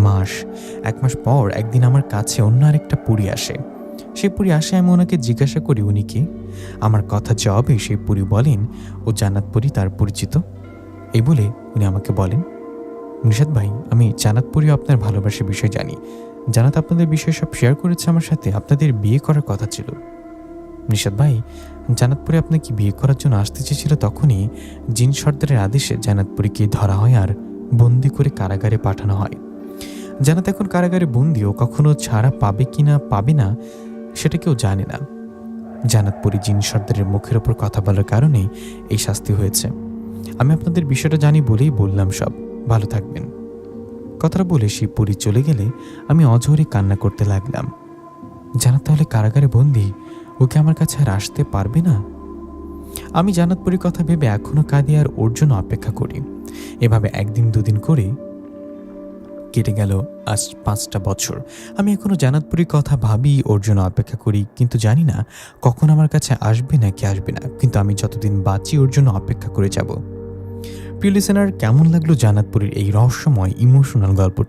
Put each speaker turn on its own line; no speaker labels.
মাস। ১ মাস পর একদিন আমার কাছে অন্য আরেকটা পরী আসে। সেই পরী আসে, আমি ওনাকে জিজ্ঞাসা করি উনি কে? আমার কথা জবাবে সেই পরী বলেন ও জান্নাত পরী, তার পরিচিত। এই বলে উনি আমাকে বলেন, নিশাত ভাই, আমি জান্নাত পরী আপনার ভালোবাসার বিষয় জানি। জান্নাত আপনাদের বিষয় সব শেয়ার করেছে আমার সাথে। আপনাদের বিয়ে করার কথা ছিল। নিশাত ভাই, জান্নাত পরী আপনাকে বিয়ে করার জন্য আসতে চেয়েছিল, তখনই জিন সর্দারের আদেশে জান্নাত পরীকে ধরা হয় আর বন্দি করে কারাগারে পাঠানো হয়। জান্নাত এখন কারাগারে বন্দি, ও কখনো ছাড়া পাবে কিনা পাবে না সেটা কেউ জানে না। জান্নাত পরী জিন সর্দারের মুখের ওপর কথা বলার কারণেই এই শাস্তি হয়েছে। আমি আপনাদের বিষয়টা জানি বলেই বললাম সব। ভালো থাকবেন। কথাটা বলে সেই পরী চলে গেলে আমি অঝরে কান্না করতে লাগলাম। জান্নাত তাহলে কারাগারে বন্দি, ওকে আমার কাছে আর আসতে পারবে না? আমি জান্নাত পরীর কথা ভেবে এখনো কাঁদি আর ওর জন্য অপেক্ষা করি। এভাবে একদিন দুদিন করে কেটে গেল আজ ৫টা বছর। আমি এখনো জান্নাত পরীর কথা ভাবি, ওর জন্য অপেক্ষা করি, কিন্তু জানি না কখন আমার কাছে আসবে নাকি আসবে না। কিন্তু আমি যতদিন বাঁচি ওর জন্য অপেক্ষা করে যাব। প্রিয় লিসেনার, কেমন লাগলো জান্নাত পরীর এই রহস্যময় ইমোশনাল গল্পটি?